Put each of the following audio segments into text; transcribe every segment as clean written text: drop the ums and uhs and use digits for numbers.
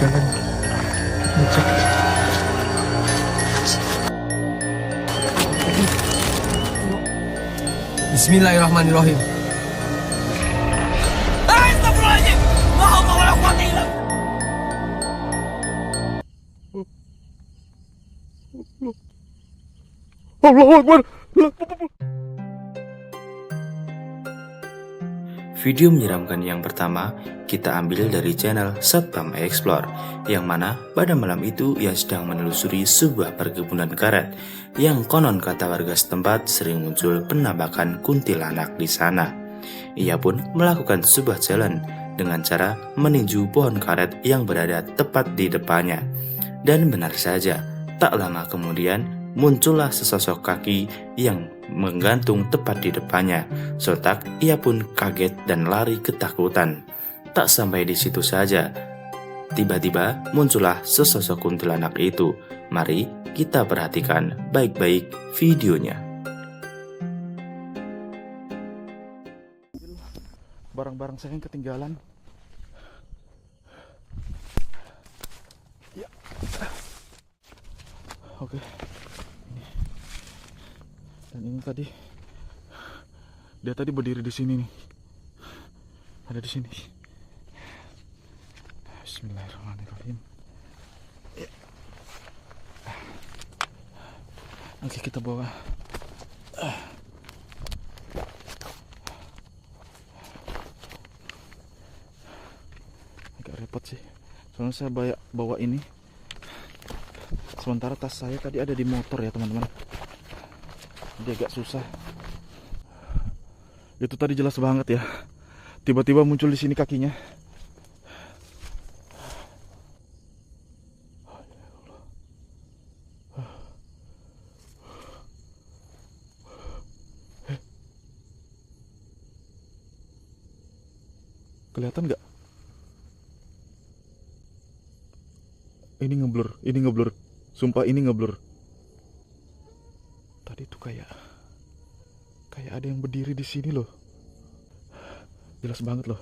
sekalian ngecek. Bismillahirrahmanirrahim. Astagfirullahaladzim. La haula wala quwwata illa billah. Allahu Akbar. Video menyeramkan yang pertama kita ambil dari channel Satpam Explore, yang mana pada malam itu ia sedang menelusuri sebuah perkebunan karet yang konon kata warga setempat sering muncul penampakan kuntilanak di sana. Ia pun melakukan sebuah jalan dengan cara meninju pohon karet yang berada tepat di depannya. Dan benar saja, tak lama kemudian muncullah sesosok kaki yang menggantung tepat di depannya. Sontak ia pun kaget dan lari ketakutan. Tak sampai di situ saja, tiba-tiba muncullah sesosok kuntilanak itu. Mari kita perhatikan baik-baik videonya. Barang-barang saya yang ketinggalan. Ya. Oke. Dan ini tadi, dia tadi berdiri di sini nih, ada di sini. Bismillahirrahmanirrahim. Oke, kita bawa. Agak repot sih, soalnya saya bawa ini. Sementara tas saya tadi ada di motor ya teman-teman. Jadi agak susah. Itu tadi jelas banget ya. Tiba-tiba muncul di sini kakinya. Kelihatan nggak? Ini ngeblur. Sumpah ini ngeblur. Tadi tuh kayak ada yang berdiri di sini loh. Jelas banget loh.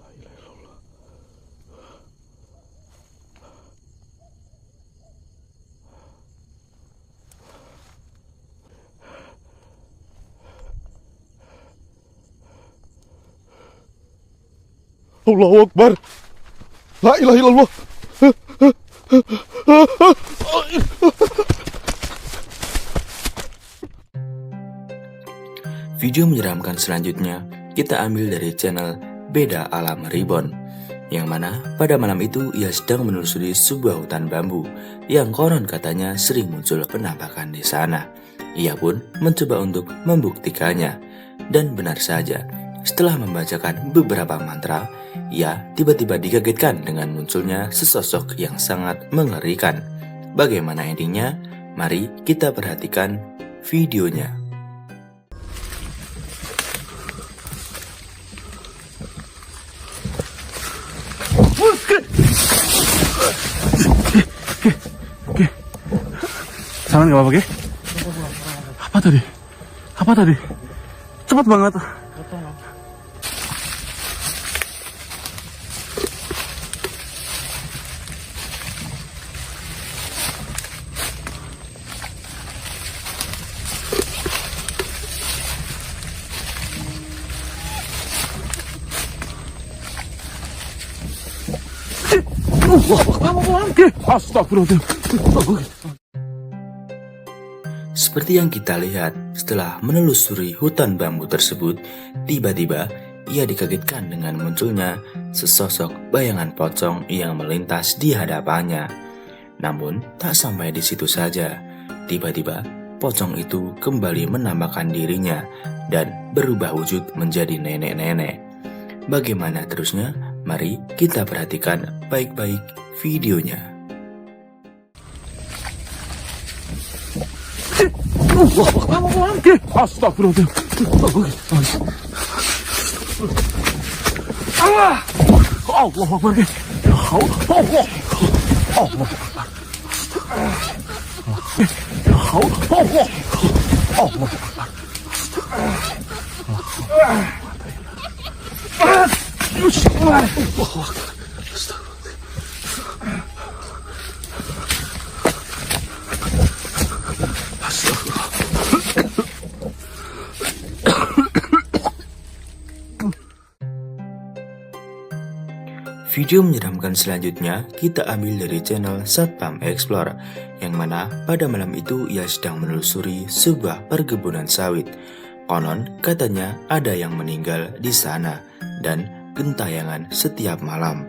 La ilaha illallah. Allahu Akbar. La ilaha illallah. Video menyeramkan selanjutnya kita ambil dari channel Beda Alam Reborn, yang mana pada malam itu ia sedang menelusuri sebuah hutan bambu yang konon katanya sering muncul penampakan di sana. Ia pun mencoba untuk membuktikannya, dan benar saja, setelah membacakan beberapa mantra, ia tiba-tiba dikagetkan dengan munculnya sesosok yang sangat mengerikan. Bagaimana endingnya? Mari kita perhatikan videonya. Saran gak apa-apa, Ge? Apa tadi? Cepat banget. Astagfirullahaladzim. Seperti yang kita lihat, setelah menelusuri hutan bambu tersebut, tiba-tiba ia dikagetkan dengan munculnya sesosok bayangan pocong yang melintas di hadapannya. Namun, tak sampai di situ saja. Tiba-tiba, pocong itu kembali menampakkan dirinya dan berubah wujud menjadi nenek-nenek. Bagaimana terusnya? Mari kita perhatikan baik-baik videonya. Astagfirullahaladzim. Allah Akbar. Video menyeramkan selanjutnya kita ambil dari channel Satpam Explore, yang mana pada malam itu ia sedang menelusuri sebuah perkebunan sawit. Konon katanya ada yang meninggal di sana dan gentayangan setiap malam.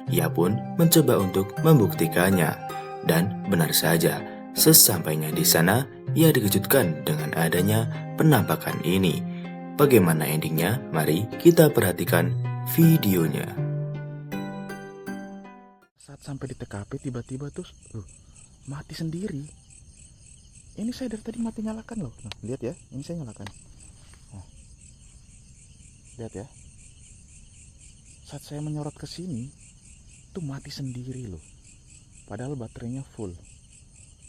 Ia pun mencoba untuk membuktikannya, dan benar saja, sesampainya di sana ia dikejutkan dengan adanya penampakan ini. Bagaimana endingnya? Mari kita perhatikan videonya. Saat sampai di TKP tiba-tiba tuh mati sendiri. Ini saya dari tadi mati nyalakan loh. Nah, lihat ya, ini saya nyalakan. Nah, lihat ya. Saat saya menyorot ke sini, tuh mati sendiri loh. Padahal baterainya full.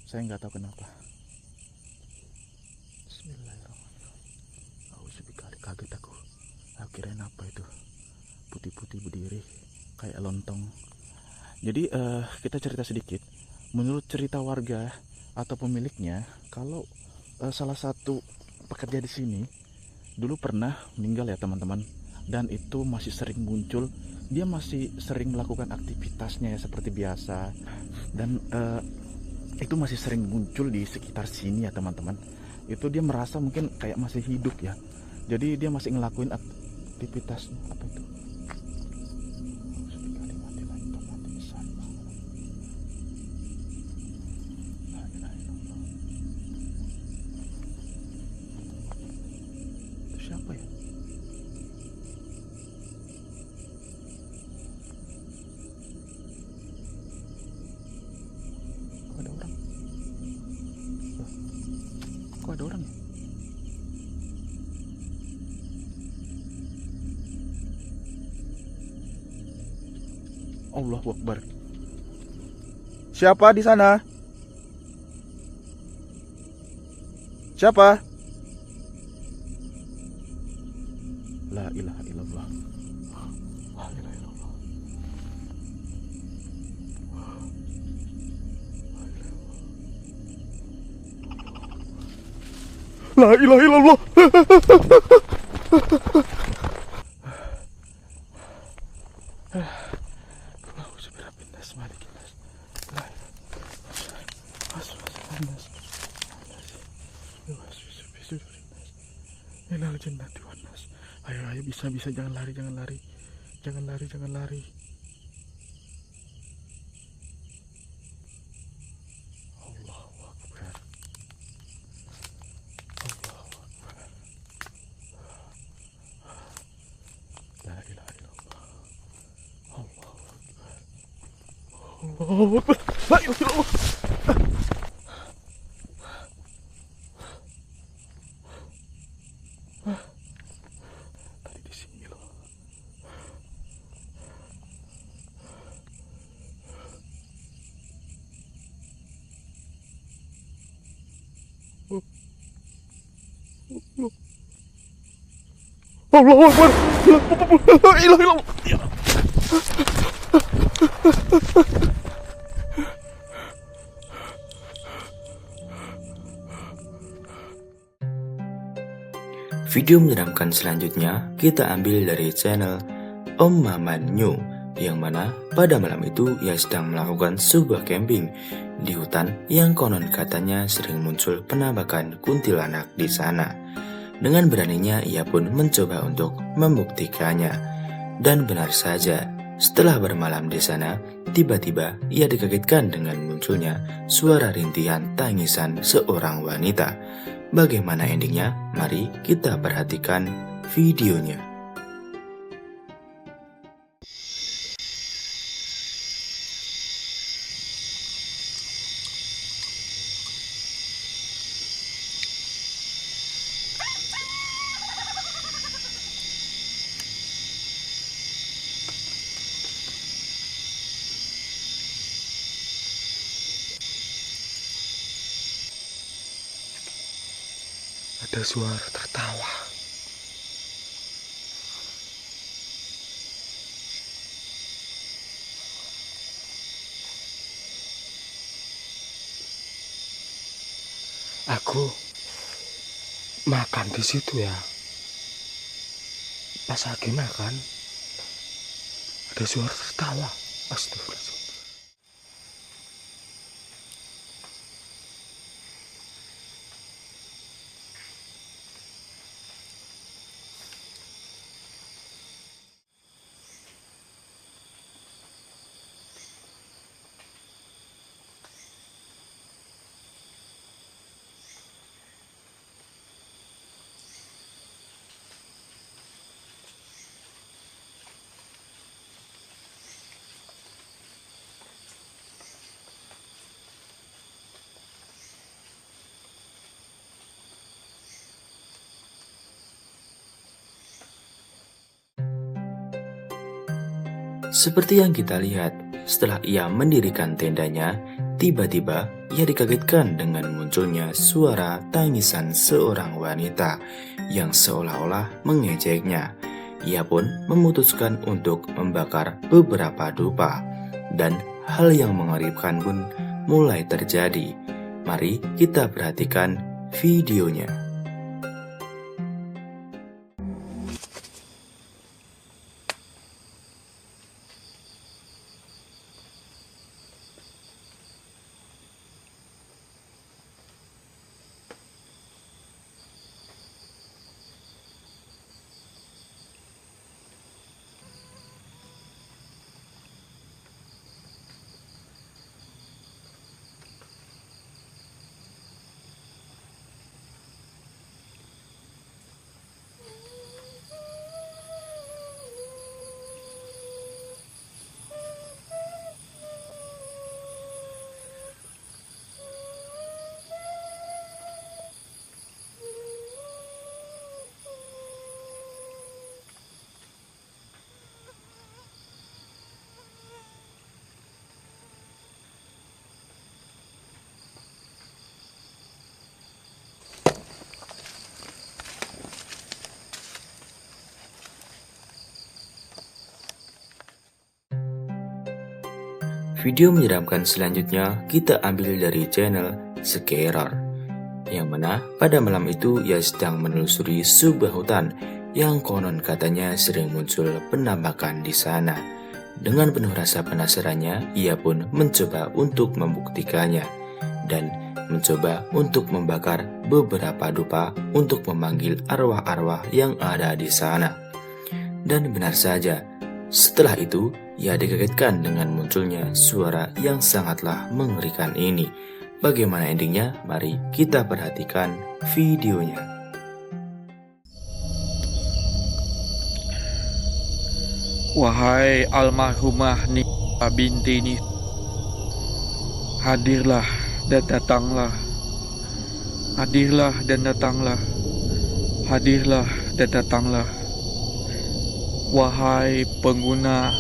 Saya nggak tahu kenapa. Bismillahirrahmanirrahim. Auzubillahi, kaget aku. Kirain apa itu? Putih-putih berdiri kayak lontong. Jadi kita cerita sedikit. Menurut cerita warga atau pemiliknya, kalau salah satu pekerja di sini dulu pernah meninggal ya teman-teman, dan itu masih sering muncul. Dia masih sering melakukan aktivitasnya ya seperti biasa, dan itu masih sering muncul di sekitar sini ya teman-teman. Itu dia merasa mungkin kayak masih hidup ya. Jadi dia masih ngelakuin aktivitasnya. Apa itu? Siapa ya? Kok ada orang? Kok ada orang ya? Allahu Akbar. Siapa di sana? Siapa? La ilaha illallah. La ilaha illallah. La ilaha illallah. Ayo bisa jangan lari. Allahu Akbar. La ilaha illallah. Allahu Akbar. Allahu Akbar. La ilaha illallah. Tadi di sini loh. Allahu Akbar. La ilaha illallah. Video menyeramkan selanjutnya kita ambil dari channel Om Maman New, yang mana pada malam itu ia sedang melakukan sebuah camping di hutan yang konon katanya sering muncul penampakan kuntilanak di sana. Dengan beraninya ia pun mencoba untuk membuktikannya, dan benar saja, setelah bermalam di sana, tiba-tiba ia dikagetkan dengan munculnya suara rintihan tangisan seorang wanita. Bagaimana endingnya? Mari kita perhatikan videonya. Ada suara tertawa. Aku makan di situ ya. Pas lagi makan, Ada suara tertawa. Astagfirullah. Seperti yang kita lihat, setelah ia mendirikan tendanya, tiba-tiba ia dikagetkan dengan munculnya suara tangisan seorang wanita yang seolah-olah mengejeknya. Ia pun memutuskan untuk membakar beberapa dupa, dan hal yang mengerikan pun mulai terjadi. Mari kita perhatikan videonya. Video menyeramkan selanjutnya kita ambil dari channel Scarer, yang mana pada malam itu ia sedang menelusuri sebuah hutan yang konon katanya sering muncul penampakan di sana. Dengan penuh rasa penasarannya, ia pun mencoba untuk membuktikannya dan mencoba untuk membakar beberapa dupa untuk memanggil arwah-arwah yang ada di sana. Dan benar saja, setelah itu ia dikagetkan dengan munculnya suara yang sangatlah mengerikan ini. Bagaimana endingnya? Mari kita perhatikan videonya. Wahai almarhumah Nisa binti Nis, hadirlah dan datanglah. Hadirlah dan datanglah. Hadirlah dan datanglah. Wahai pengguna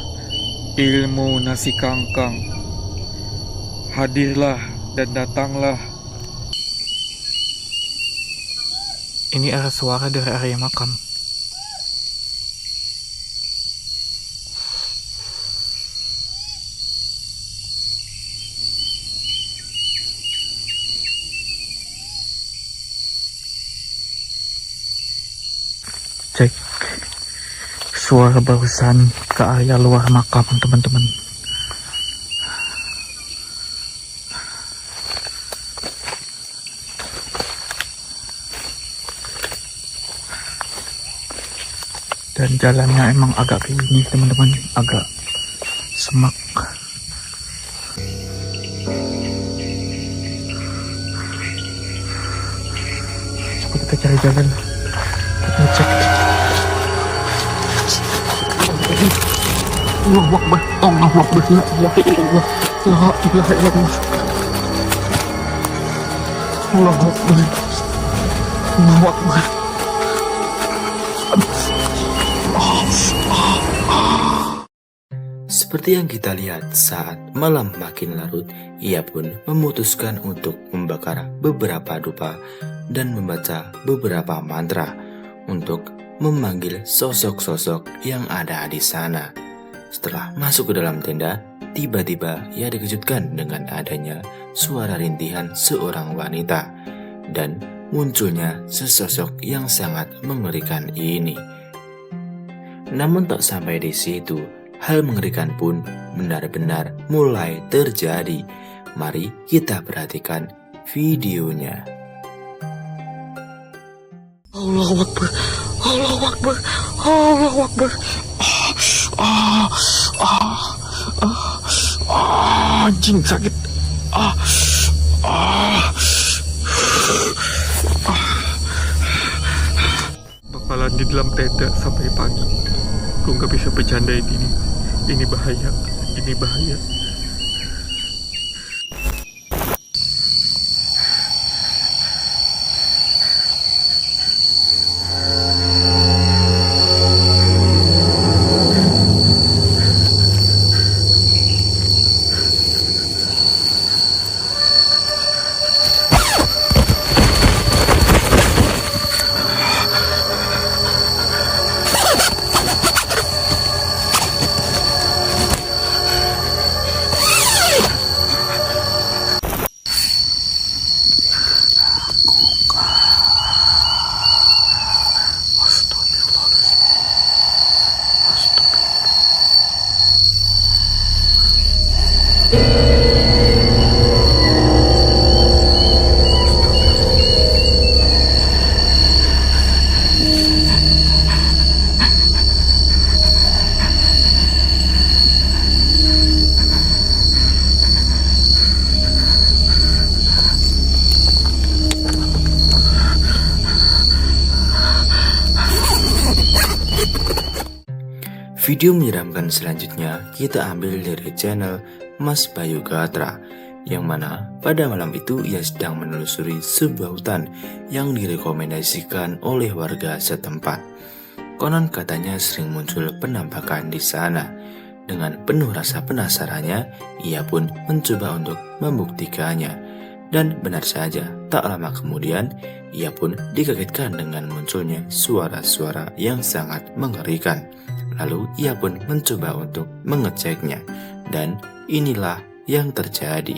ilmu nasi kangkang, hadirlah dan datanglah. Ini ada suara dari area makam. Cek. Suara barusan ke area luar makam, teman-teman. Dan jalannya emang agak kayak gini, teman-teman, agak semak. Coba kita cari jalan. Kita cek. Allahu Akbar, Allahu Akbar, la ilaha illallah, la ilaha illallah. Allahu Akbar, Allahu Akbar. Seperti yang kita lihat saat malam makin larut, ia pun memutuskan untuk membakar beberapa dupa dan membaca beberapa mantra untuk memanggil sosok-sosok yang ada di sana. Setelah masuk ke dalam tenda, tiba-tiba ia dikejutkan dengan adanya suara rintihan seorang wanita dan munculnya sesosok yang sangat mengerikan ini. Namun tak sampai di situ, hal mengerikan pun benar-benar mulai terjadi. Mari kita perhatikan videonya. Allahu Akbar, Allahu Akbar, Allahu Akbar. Anjing sakit. Bakalan di dalam tenda sampai pagi. Gue nggak bisa bercandain ini. Ini bahaya, ini bahaya. Video menyeramkan selanjutnya kita ambil dari channel Mas Bayu Gatra, yang mana pada malam itu ia sedang menelusuri sebuah hutan yang direkomendasikan oleh warga setempat. Konon katanya sering muncul penampakan di sana. Dengan penuh rasa penasarannya, ia pun mencoba untuk membuktikannya. Dan benar saja, tak lama kemudian ia pun dikagetkan dengan munculnya suara-suara yang sangat mengerikan. Lalu ia pun mencoba untuk mengeceknya, dan inilah yang terjadi.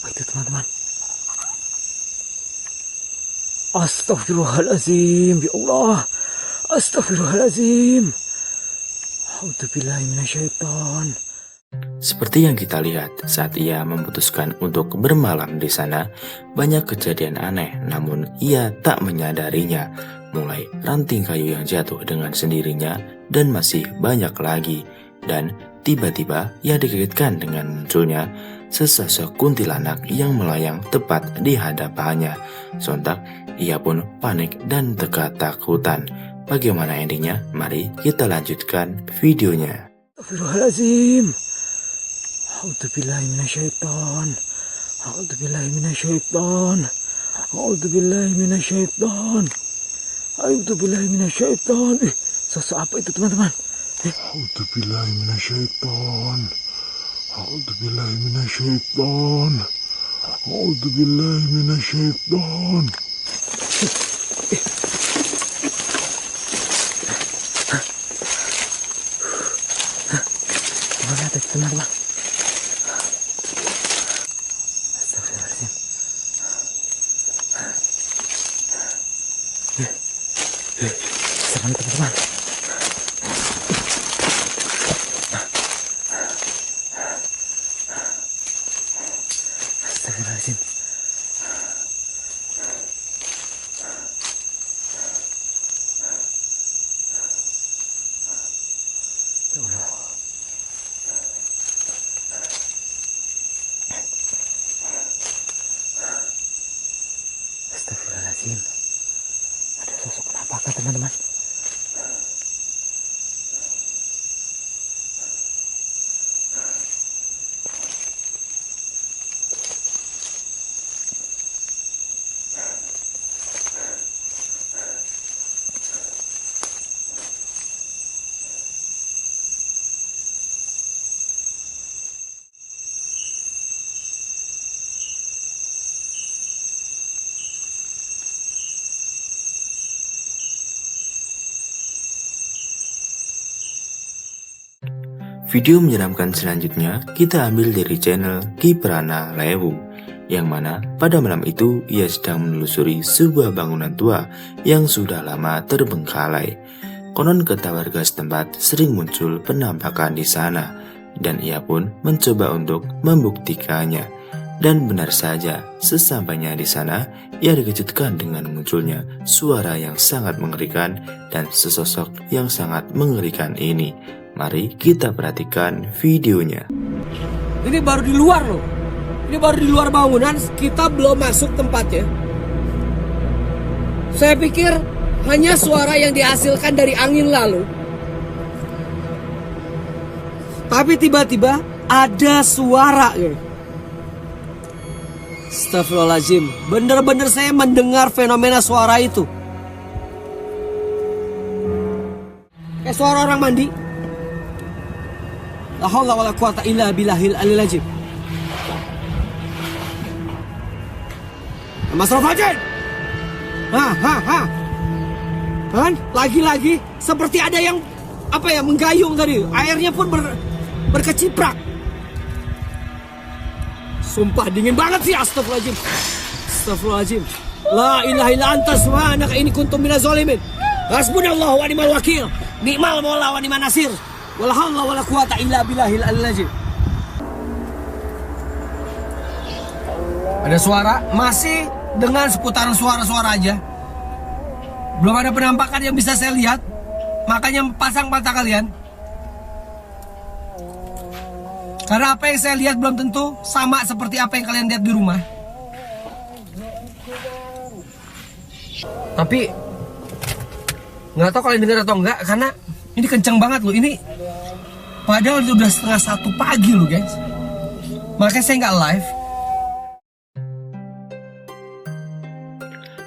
Apa itu teman-teman? Astagfirullahaladzim, ya Allah. Astagfirullahaladzim. A'udzubillahi minasyaiton. Seperti yang kita lihat saat ia memutuskan untuk bermalam di sana, banyak kejadian aneh namun ia tak menyadarinya. Mulai ranting kayu yang jatuh dengan sendirinya dan masih banyak lagi. Dan tiba-tiba ia dikagetkan dengan munculnya sesosok kuntilanak yang melayang tepat di hadapannya. Sontak ia pun panik dan ketakutan. Bagaimana endingnya? Mari kita lanjutkan videonya. Astagfirullahaladzim. A'udzubillahi minasyaiton. A'udzubillahi minasyaiton. A'udzubillahi minasyaiton. A'udzubillahi minasyaiton. Sosok apa itu teman-teman? A'udzubillahi minasyaiton. A'udzubillahi minasyaiton. A'udzubillahi minasyaiton. Mana tadi teman-teman? Astagfirullahaladzim. Sama teman-teman. Astagfirullahaladzim. Ya Astagfirullahaladzim. Ada sosok penampakan teman-teman. Video menyeramkan selanjutnya kita ambil dari channel Kiprana Lewu, yang mana pada malam itu ia sedang menelusuri sebuah bangunan tua yang sudah lama terbengkalai. Konon kata warga setempat sering muncul penampakan di sana, dan ia pun mencoba untuk membuktikannya. Dan benar saja, sesampainya di sana, ia dikejutkan dengan munculnya suara yang sangat mengerikan dan sesosok yang sangat mengerikan ini. Mari kita perhatikan videonya. Ini baru di luar loh. Ini baru di luar bangunan, kita belum masuk tempatnya. Saya pikir hanya suara yang dihasilkan dari angin lalu. Tapi tiba-tiba ada suara. Astagfirullahaladzim. Bener-bener saya mendengar fenomena suara itu. Kayak suara orang mandi. La haula wala quwata illa billahil aliyil azim. Mas Rafajin. Kan? Lagi-lagi seperti ada yang menggayung tadi. Airnya pun berkeciprak. Sumpah dingin banget sih, astagfirullahaladzim. Astagfirullahaladzim. La ilaha illa anta subhanaka inni kuntum minaz zalimin. Hasbunallahu wa ni'mal wakil. Ni'mal maula wa ni'man nasir. Wala haula wala quwata illa billahil aliyil azim. Ada suara, masih dengan seputaran suara-suara aja. Belum ada penampakan yang bisa saya lihat. Makanya pasang mata kalian. Karena apa yang saya lihat belum tentu sama seperti apa yang kalian lihat di rumah. Tapi nggak tahu kalian dengar atau enggak, karena ini kenceng banget loh. Ini padahal udah 1:30 pagi loh guys. Makanya saya nggak live.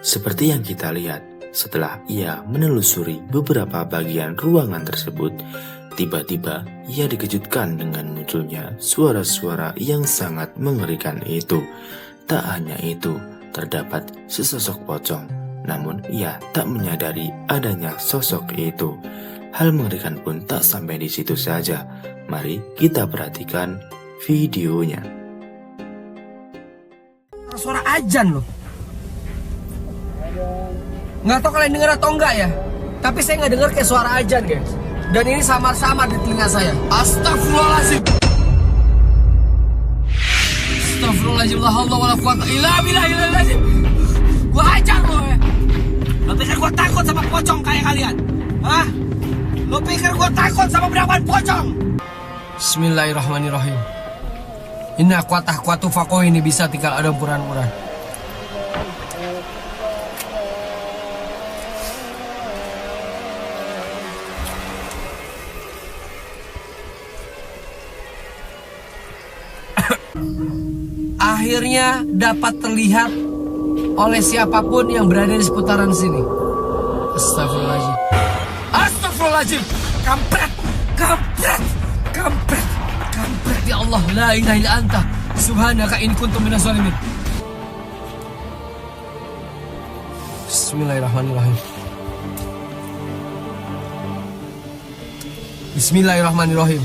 Seperti yang kita lihat, setelah ia menelusuri beberapa bagian ruangan tersebut, tiba-tiba ia dikejutkan dengan munculnya suara-suara yang sangat mengerikan itu. Tak hanya itu, terdapat sesosok pocong, namun ia tak menyadari adanya sosok itu. Hal mengerikan pun tak sampai di situ saja. Mari kita perhatikan videonya. Suara azan loh. Nggak tahu kalian dengar atau enggak ya. Tapi saya nggak dengar kayak suara azan guys. Dan ini samar-samar di telinga saya. Astagfirullahaladzim. Astagfirullahaladzim. La haula wala quwata illa billahil azim. Gua hajar lo ya. Lo pikir gua takut sama pocong kayak kalian? Hah? Lo pikir gua takut sama berapaan pocong? Bismillahirrahmanirrahim. Inna kuatah fakoh ini bisa tinggal ada puran-puran. Akhirnya dapat terlihat oleh siapapun yang berada di seputaran sini. Astagfirullahaladzim. Astagfirullahaladzim. Kampret. Kampret. Kampret. Kampret ya Allah. La ilaha illa anta subhanaka in kuntum minaz zalimin. Bismillahirrahmanirrahim. Bismillahirrahmanirrahim.